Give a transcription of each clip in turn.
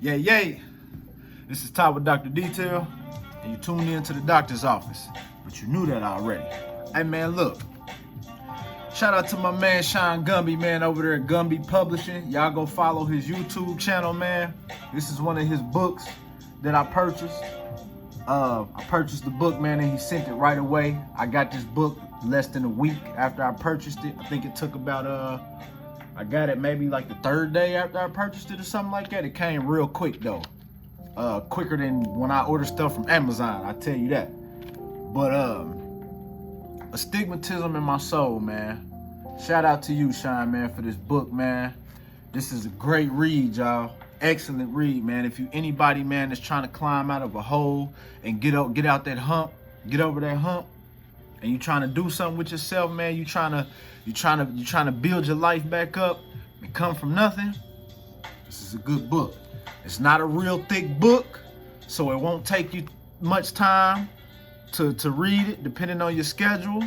Yay, yay. This is Todd with Dr. Detail, and you tuned in to the doctor's office, but you knew that already. Hey, man, look. Shout out to my man, Sean Gumby, man, over there at Gumby Publishing. Y'all go follow his YouTube channel, man. This is one of his books that I purchased. I purchased the book, man, and he sent it right away. I got this book less than a week after I purchased it. I think it took about, I got it maybe like the third day after I purchased it or something like that. It came real quick though. Quicker than when I order stuff from Amazon, I tell you that. But Astigmatism in My Soul, man. Shout out to you, Sean, man, for this book, man. This is a great read, y'all. Excellent read, man. If you anybody, man, that's trying to climb out of a hole and get out that hump, get over that hump, and you trying to do something with yourself, man, you trying to build your life back up and come from nothing, this is a good book. It's not a real thick book, so it won't take you much time to read it, depending on your schedule.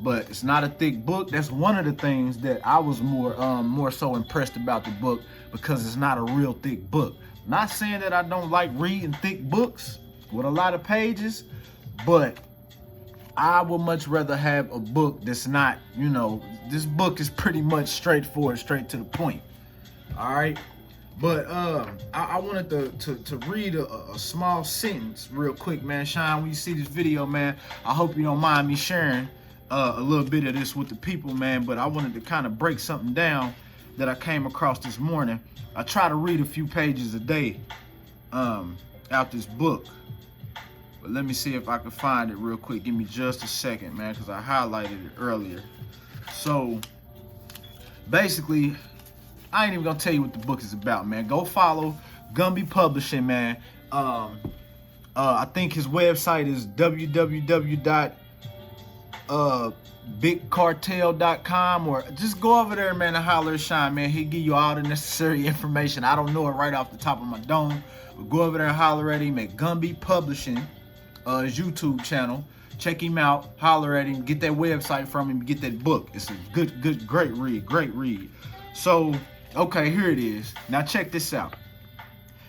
But it's not a thick book. That's one of the things that I was more so impressed about the book, because it's not a real thick book. Not saying that I don't like reading thick books with a lot of pages, but I would much rather have a book that's not, you know, this book is pretty much straightforward, straight to the point. All right. But I wanted to read a small sentence real quick, man. Sean, when you see this video, man, I hope you don't mind me sharing a little bit of this with the people, man. But I wanted to kind of break something down that I came across this morning. I try to read a few pages a day out this book. But let me see if I can find it real quick. Give me just a second, man, because I highlighted it earlier. So basically, I ain't even gonna tell you what the book is about, man. Go follow Gumby Publishing, man. I think his website is www.bigcartel.com, or just go over there, man, and holler at Sean, man. He'll give you all the necessary information. I don't know it right off the top of my dome, but go over there and holler at him at Gumby Publishing, his YouTube channel. Check him out, holler at him, get that website from him, get that book. It's a great read. So, okay, here it is. Now check this out.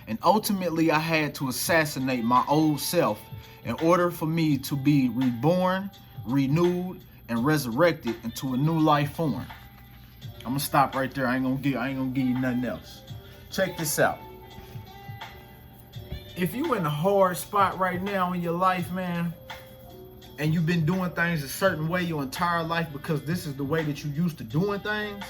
And ultimately, I had to assassinate my old self in order for me to be reborn, renewed, and resurrected into a new life form. I'm gonna stop right there. I ain't gonna give you nothing else. Check this out. If you in a hard spot right now in your life, man, and you've been doing things a certain way your entire life because this is the way that you used to doing things,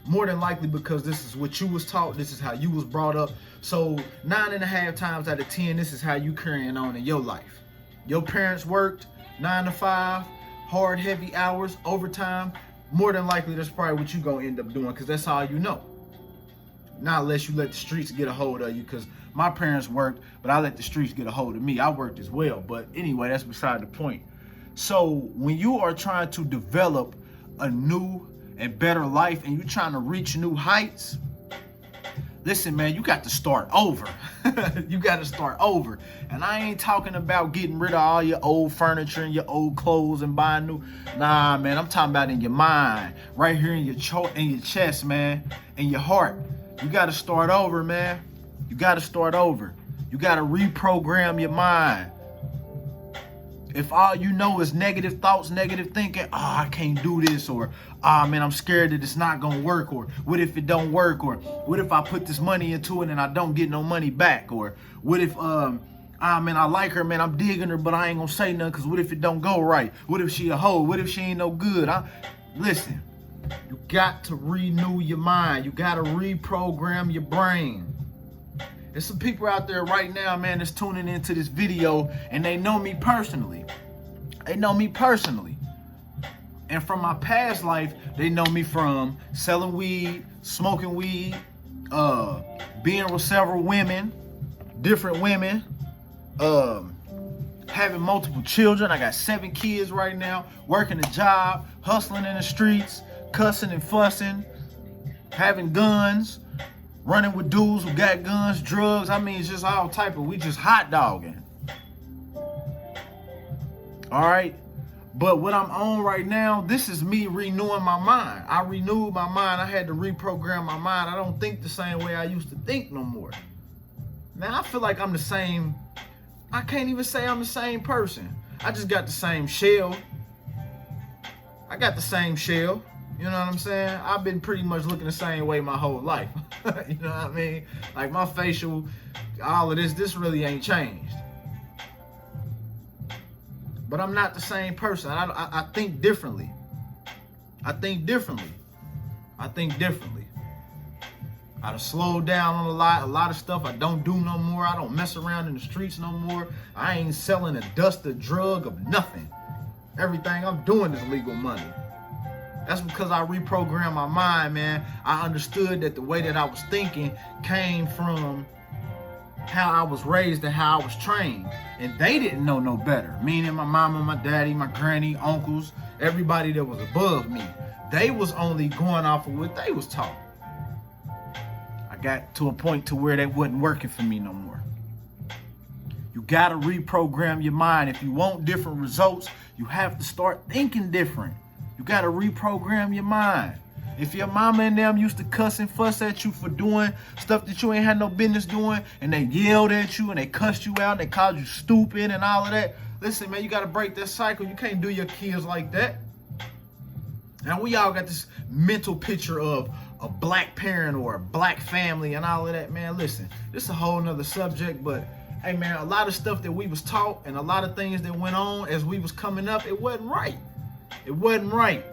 more than likely because this is what you was taught, this is how you was brought up. So 9.5 times out of 10, this is how you carrying on in your life. Your parents worked 9 to 5, hard, heavy hours, overtime. More than likely, that's probably what you gonna end up doing, because that's all you know. Not unless you let the streets get a hold of you, because my parents worked, but I let the streets get a hold of me. I worked as well, but anyway, that's beside the point. So when you are trying to develop a new and better life, and you're trying to reach new heights, listen, man, you got to start over. You got to start over. And I ain't talking about getting rid of all your old furniture and your old clothes and buying new. Nah, man, I'm talking about in your mind, right here in your chest, man, and your heart. You got to start over, man. You got to start over. You got to reprogram your mind. If all you know is negative thoughts, negative thinking, I can't do this, or man, I'm scared that it's not gonna work, or what if it don't work, or what if I put this money into it and I don't get no money back, or what if man, I like her, man, I'm digging her, but I ain't gonna say nothing because what if it don't go right? What if she a hoe? What if she ain't no good? Listen, you got to renew your mind. You got to reprogram your brain. There's some people out there right now, man, that's tuning into this video, and they know me personally. They know me personally. And from my past life, they know me from selling weed, smoking weed, being with several women, different women, having multiple children. I got 7 kids right now, working a job, hustling in the streets, cussing and fussing, having guns, running with dudes who got guns, drugs. I mean, it's just all type of, we just hot dogging. All right. But what I'm on right now, this is me renewing my mind. I renewed my mind. I had to reprogram my mind. I don't think the same way I used to think no more. Now I feel like I'm the same. I can't even say I'm the same person. I just got the same shell. I got the same shell. You know what I'm saying? I've been pretty much looking the same way my whole life. You know what I mean? Like my facial, all of this really ain't changed. But I'm not the same person. I think differently. I think differently. I done slowed down on a lot of stuff I don't do no more. I don't mess around in the streets no more. I ain't selling a dust, a drug, of nothing. Everything I'm doing is legal money. That's because I reprogrammed my mind, man. I understood that the way that I was thinking came from how I was raised and how I was trained. And they didn't know no better. Meaning my mama, my daddy, my granny, uncles, everybody that was above me. They was only going off of what they was taught. I got to a point to where they wasn't working for me no more. You gotta reprogram your mind. If you want different results, you have to start thinking different. You gotta reprogram your mind. If your mama and them used to cuss and fuss at you for doing stuff that you ain't had no business doing, and they yelled at you and they cussed you out and they called you stupid and all of that, listen, man, you gotta break that cycle. You can't do your kids like that. Now we all got this mental picture of a black parent or a black family and all of that, man. Listen, this is a whole nother subject, but hey man, a lot of stuff that we was taught and a lot of things that went on as we was coming up, it wasn't right. It wasn't right.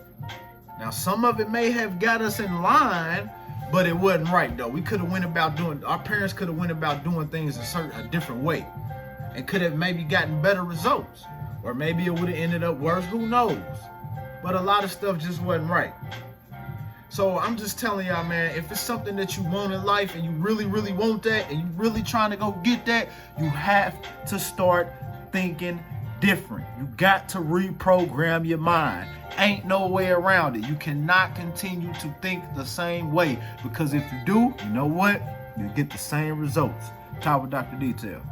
Now, some of it may have got us in line, but it wasn't right though. We could have went about doing, our parents could have went about doing things a different way and could have maybe gotten better results, or maybe it would have ended up worse, who knows? But a lot of stuff just wasn't right. So I'm just telling y'all, man, if it's something that you want in life and you really, really want that and you really trying to go get that, you have to start thinking different. You got to reprogram your mind. Ain't no way around it. You cannot continue to think the same way, because if you do, you know what? You get the same results. Talk with Dr. Detail.